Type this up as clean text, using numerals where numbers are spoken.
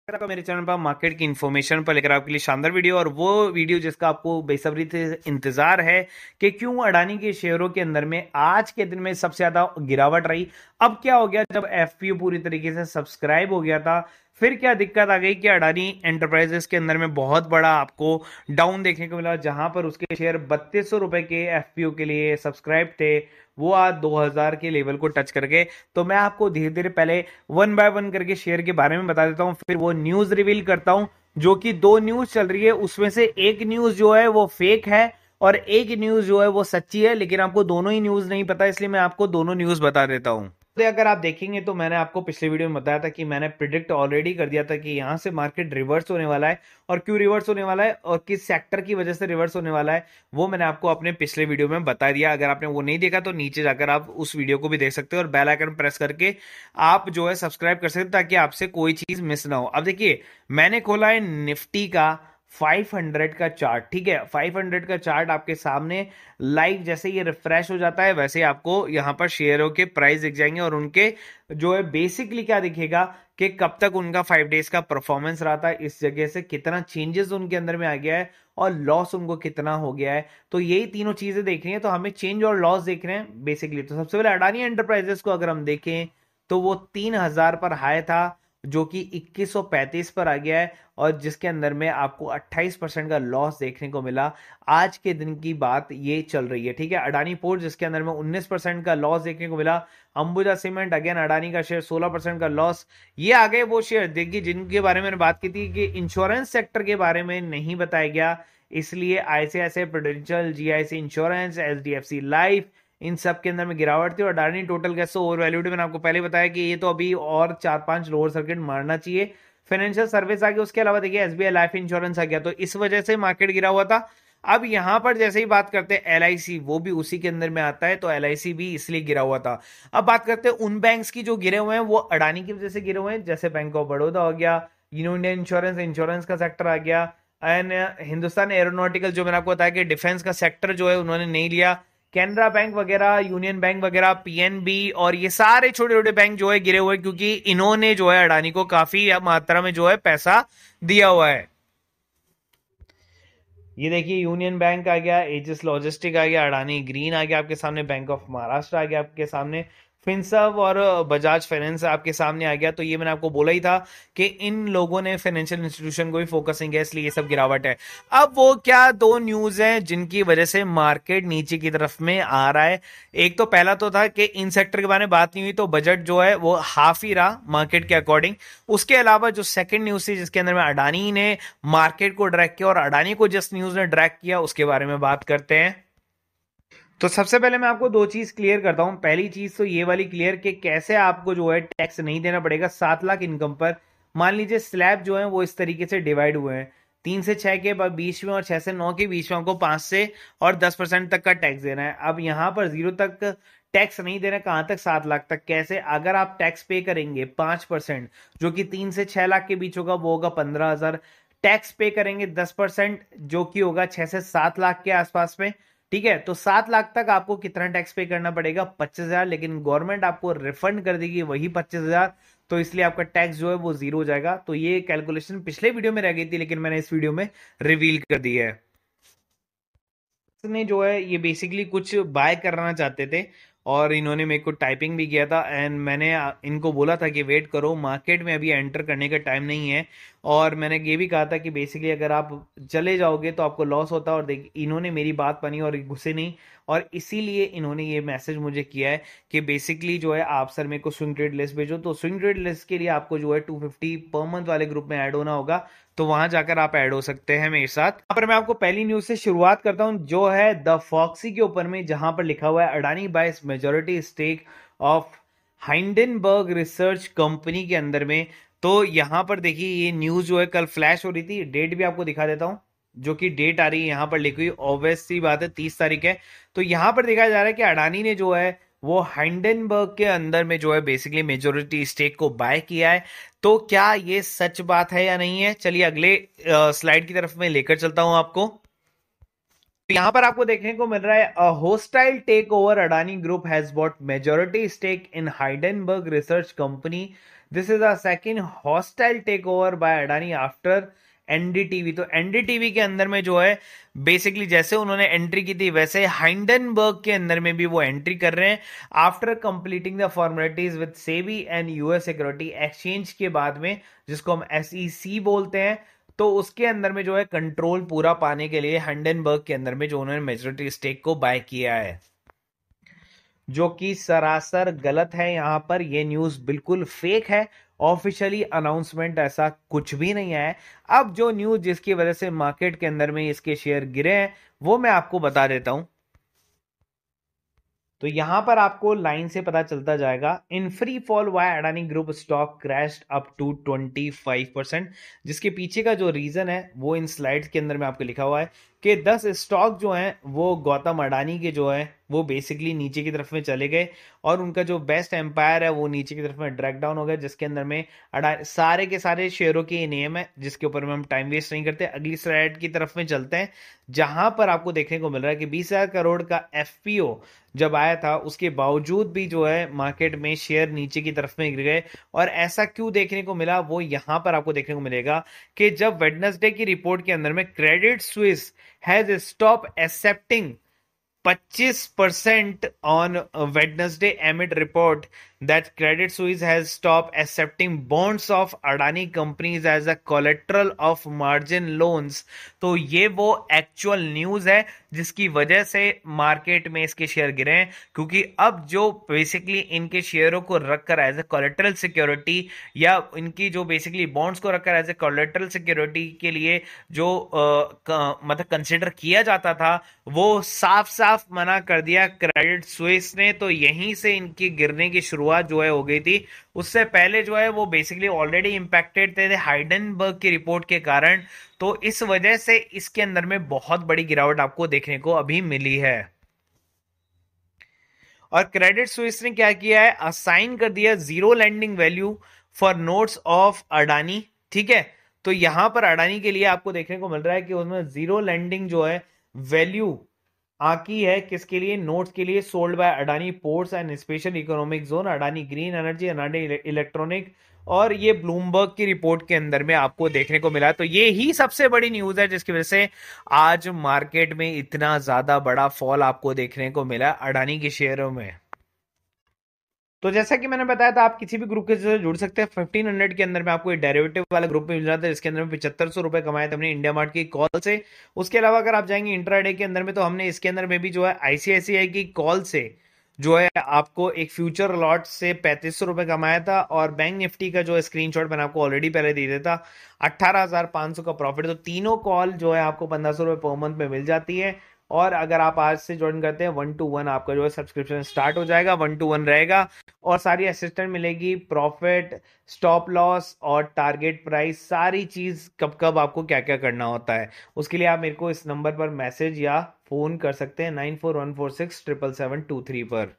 आपका मेरे चैनल पर मार्केट की इन्फॉर्मेशन पर लेकर आपके लिए शानदार वीडियो, और वो वीडियो जिसका आपको बेसब्री से इंतजार है कि क्यों अडानी के शेयरों के अंदर में आज के दिन में सबसे ज्यादा गिरावट रही। अब क्या हो गया, जब एफपीओ पूरी तरीके से सब्सक्राइब हो गया था, फिर क्या दिक्कत आ गई कि अडानी एंटरप्राइजेस के अंदर में बहुत बड़ा आपको डाउन देखने को मिला, जहां पर उसके शेयर 3200 रुपए के एफपीओ के लिए सब्सक्राइब थे, वो आज 2000 के लेवल को टच कर गए। तो मैं आपको धीरे धीरे पहले वन बाय वन करके शेयर के बारे में बता देता हूं, फिर वो न्यूज रिवील करता हूं, जो कि दो न्यूज चल रही है, उसमें से एक न्यूज जो है वो फेक है और एक न्यूज जो है वो सच्ची है, लेकिन आपको दोनों ही न्यूज नहीं पता, इसलिए मैं आपको दोनों न्यूज बता देता हूं। तो अगर आप देखेंगे तो मैंने आपको पिछले वीडियो में बताया था कि मैंने प्रिडिक्ट ऑलरेडी कर दिया था कि यहां से मार्केट रिवर्स होने वाला है, और क्यों रिवर्स होने वाला है और किस सेक्टर की वजह से रिवर्स होने वाला है, वो मैंने आपको अपने पिछले वीडियो में बता दिया। अगर आपने वो नहीं देखा तो नीचे जाकर आप उस वीडियो को भी देख सकते हो, और बेल आइकन प्रेस करके आप जो है सब्सक्राइब कर सकते हो ताकि आपसे कोई चीज मिस ना हो। अब देखिए, मैंने खोला है निफ्टी का 500 का चार्ट, ठीक है। 500 का चार्ट आपके सामने लाइव जैसे ये रिफ्रेश हो जाता है वैसे आपको यहां पर शेयरों के प्राइस दिख जाएंगे, और उनके जो है बेसिकली क्या दिखेगा कि कब तक उनका 5 डेज का परफॉर्मेंस रहा था, इस जगह से कितना चेंजेस उनके अंदर में आ गया है और लॉस उनको कितना हो गया है। तो यही तीनों चीजें देख रही हैं, तो हमें चेंज और लॉस देख रहे हैं बेसिकली। तो सबसे पहले अडानी एंटरप्राइजेस को अगर हम देखें तो वो 3000 पर हाई था, जो कि 2135 पर आ गया है, और जिसके अंदर में आपको 28% का लॉस देखने को मिला। आज के दिन की बात ये चल रही है, ठीक है। अडानी पोर्ट जिसके अंदर में 19% का लॉस देखने को मिला। अंबुजा सीमेंट अगेन अडानी का शेयर 16% का लॉस। ये आ गए वो शेयर देखिए जिनके बारे में मैंने बात की थी कि इंश्योरेंस सेक्टर के बारे में नहीं बताया गया, इसलिए ICICI Prudential, GIC insurance, HDFC life, इन सब के अंदर में गिरावट थी। और Adani total gas over valued, मैंने आपको पहले बताया कि ये तो अभी और 4-5 लोअर सर्किट मारना चाहिए। फाइनेंशियल सर्विस आ गया, उसके अलावा देखिए एसबीआई लाइफ इंश्योरेंस आ गया, तो इस वजह से मार्केट गिरा हुआ था। अब यहां पर जैसे ही बात करते हैं एलआईसी, वो भी उसी के अंदर में आता है, तो एलआईसी भी इसलिए गिरा हुआ था। अब बात करते हैं उन बैंक्स की जो गिरे हुए हैं, वो अडानी की वजह से गिरे हुए हैं, जैसे बैंक ऑफ बड़ौदा हो गया, यूनियन इंश्योरेंस, इंश्योरेंस का सेक्टर आ गया, एंड हिंदुस्तान एरोनॉटिकल जो मैंने आपको बताया कि डिफेंस का सेक्टर जो है उन्होंने नहीं लिया, कैनरा बैंक वगैरह, यूनियन बैंक वगैरह, पीएनबी, और ये सारे छोटे छोटे बैंक जो है गिरे हुए, क्योंकि इन्होंने जो है अडानी को काफी मात्रा में जो है पैसा दिया हुआ है। ये देखिए यूनियन बैंक आ गया, एजिस लॉजिस्टिक आ गया, अडानी ग्रीन आ गया आपके सामने, बैंक ऑफ महाराष्ट्र आ गया आपके सामने, फिनसर्व और बजाज फाइनेंस आपके सामने आ गया। तो ये मैंने आपको बोला ही था कि इन लोगों ने फाइनेंशियल इंस्टीट्यूशन को भी फोकसिंग है, इसलिए ये सब गिरावट है। अब वो क्या दो न्यूज हैं जिनकी वजह से मार्केट नीचे की तरफ में आ रहा है। एक तो पहला तो था कि इन सेक्टर के बारे में बात नहीं हुई, तो बजट जो है वो हाफ ही रहा मार्केट के अकॉर्डिंग। उसके अलावा जो सेकंड न्यूज थी जिसके अंदर में अडानी ने मार्केट को ड्रैग किया, और अडानी को जिस न्यूज ने ड्रैग किया उसके बारे में बात करते हैं। तो सबसे पहले मैं आपको दो चीज क्लियर करता हूं। पहली चीज तो ये वाली क्लियर कि कैसे आपको जो है टैक्स नहीं देना पड़ेगा 7 लाख इनकम पर। मान लीजिए स्लैब जो है वो इस तरीके से डिवाइड हुए हैं, 3 से 6 के बीच में और 6 से 9 के बीच में आपको 5 से और 10% तक का टैक्स देना है। अब यहां पर 0 तक टैक्स नहीं देना, कहां तक 7 लाख तक। कैसे? अगर आप टैक्स पे करेंगे 5%, जो कि 3 से 6 लाख के बीच होगा, वो होगा 15,000। टैक्स पे करेंगे 10%, जो कि होगा 6 से 7 लाख के आसपास में, ठीक है। तो 7 लाख तक आपको कितना टैक्स पे करना पड़ेगा? 25,000, लेकिन गवर्नमेंट आपको रिफंड कर देगी वही 25,000, तो इसलिए आपका टैक्स जो है वो जीरो हो जाएगा। तो ये कैलकुलेशन पिछले वीडियो में रह गई थी, लेकिन मैंने इस वीडियो में रिवील कर दी है। ने जो है ये बेसिकली कुछ बाय करना चाहते थे, और इन्होंने मेरे को टाइपिंग भी किया था, एंड मैंने इनको बोला था कि वेट करो, मार्केट में अभी एंटर करने का टाइम नहीं है। और मैंने ये भी कहा था कि बेसिकली अगर आप चले जाओगे तो आपको लॉस होता है, और देख इन्होंने मेरी बात मानी और घुसे नहीं, और इसीलिए इन्होंने ये मैसेज मुझे किया है कि बेसिकली जो है आप सर मेरे को स्विंग ट्रेड लिस्ट भेजो। तो स्विंग ट्रेड लिस्ट के लिए आपको जो है 250 पर मंथ वाले ग्रुप में ऐड होना होगा, तो वहां जाकर आप ऐड हो सकते हैं मेरे साथ। यहाँ पर मैं आपको पहली न्यूज से शुरुआत करता हूं, जो है द फॉक्सी के ऊपर में, जहां पर लिखा हुआ है Adani buys majority stake of Hindenburg research company के अंदर में। तो यहां पर देखिए ये न्यूज जो है कल फ्लैश हो रही थी, डेट भी आपको दिखा देता हूं, जो कि डेट आ रही है यहां पर लिखी हुई, ऑब्वियस सी बात है 30 तारीख है। तो यहां पर देखा जा रहा है कि अडानी ने जो है वो हाइंडनबर्ग के अंदर में जो है बेसिकली मेजोरिटी स्टेक को बाय किया है। तो क्या ये सच बात है या नहीं है? चलिए अगले स्लाइड की तरफ मैं लेकर चलता हूं आपको। तो यहां पर आपको देखने को मिल रहा है a hostile take over, Adani group has bought majority stake in Hindenburg research company this is a second hostile take over by Adani after NDTV. तो एनडीटीवी के अंदर में जो है बेसिकली जैसे उन्होंने एंट्री की थी वैसे हाइंडनबर्ग के अंदर में भी वो एंट्री कर रहे हैं after completing the formalities with SEBI and US security exchange के बाद में, जिसको हम एसईसी बोलते हैं। तो उसके अंदर में जो है कंट्रोल पूरा पाने के लिए हाइंडनबर्ग के अंदर में जो उन्होंने मेजोरिटी स्टेक को बाय किया है, जो कि सरासर गलत है। यहां पर ये न्यूज बिल्कुल फेक है, ऑफिशियली अनाउंसमेंट ऐसा कुछ भी नहीं है। अब जो न्यूज जिसकी वजह से मार्केट के अंदर में इसके शेयर गिरे हैं वो मैं आपको बता देता हूं। तो यहां पर आपको लाइन से पता चलता जाएगा, in free fall why Adani group stock crashed up to 25%। जिसके पीछे का जो रीजन है वो इन स्लाइड्स के अंदर में आपको लिखा हुआ है कि 10 स्टॉक जो हैं वो गौतम अडानी के जो है वो बेसिकली नीचे की तरफ में चले गए और उनका जो बेस्ट एम्पायर है वो नीचे की तरफ में ड्रैग डाउन हो गया, जिसके अंदर में सारे के सारे शेयरों के नियम है जिसके ऊपर में हम टाइम वेस्ट नहीं करते। अगली स्लाइड की तरफ में चलते हैं जहां पर आपको देखने को मिल रहा है कि 20,000 करोड़ का एफपीओ जब आया था उसके बावजूद भी जो है मार्केट में शेयर नीचे की तरफ में गिर गए। और ऐसा क्यों देखने को मिला वो यहां पर आपको देखने को मिलेगा कि जब वेडनेसडे की रिपोर्ट के अंदर में Credit Suisse has stop accepting 25% on Wednesday amid report that Credit Suisse has stopped accepting bonds of Adani companies as a collateral of margin loans। तो ये वो एक्चुअल न्यूज है जिसकी वजह से मार्केट में इसके शेयर गिरे हैं, क्योंकि अब जो बेसिकली इनके शेयरों को रखकर एज ए कोलेटरल सिक्योरिटी या इनकी जो बेसिकली बॉन्ड्स को रखकर एज ए कोलेटरल सिक्योरिटी के लिए जो मतलब कंसिडर किया जाता था वो साफ साफ मना कर दिया क्रेडिट स्विस ने। तो यहीं से इनकी गिरने की शुरुआत जो है हो गई थी। उससे पहले जो है वो बेसिकली ऑलरेडी इंपैक्टेड थे हाइडनबर्ग की रिपोर्ट के कारण। तो इस वजह से इसके अंदर में बहुत बड़ी गिरावट आपको देखने को अभी मिली है। और क्रेडिट स्विस ने क्या किया है, असाइन कर दिया zero landing value for notes of Adani. ठीक है, तो यहां पर अडानी के लिए आपको देखने को मिल रहा है कि उसमें जीरो लैंडिंग जो है वैल्यू आकी है किसके लिए, नोट्स के लिए, sold by Adani ports and special economic zone, Adani green energy, Adani electronic. और ये ब्लूमबर्ग की रिपोर्ट के अंदर में आपको देखने को मिला। तो ये ही सबसे बड़ी न्यूज है जिसकी वजह से आज मार्केट में इतना ज्यादा बड़ा फॉल आपको देखने को मिला अडानी के शेयरों में। तो जैसा कि मैंने बताया था आप किसी भी ग्रुप के साथ जुड़ सकते हैं। 1500 के अंदर में आपको एक डेरिवेटिव वाला ग्रुप में मिल जाता है जिसके अंदर में 7500 रुपए कमाए थे हमने इंडिया मार्ट की कॉल से। उसके अलावा अगर आप जाएंगे इंट्राडे के अंदर में तो हमने इसके अंदर में भी जो है आईसीआईसीआई की कॉल से जो है आपको एक फ्यूचर लॉट से 3500 रुपए कमाया था। और बैंक निफ्टी का जो है स्क्रीनशॉट मैंने आपको ऑलरेडी पहले दे दिया था, 18,500 का प्रॉफिट। तो तीनों कॉल जो है आपको 1500 रुपए पर मंथ में मिल जाती है। और अगर आप आज से ज्वाइन करते हैं 1-to-1 आपका जो है सब्सक्रिप्शन स्टार्ट हो जाएगा, 1-to-1 रहेगा और सारी असिस्टेंट मिलेगी, प्रॉफिट, स्टॉप लॉस और टारगेट प्राइस, सारी चीज कब कब आपको क्या क्या करना होता है उसके लिए आप मेरे को इस नंबर पर मैसेज या फोन कर सकते हैं 9414677723 पर।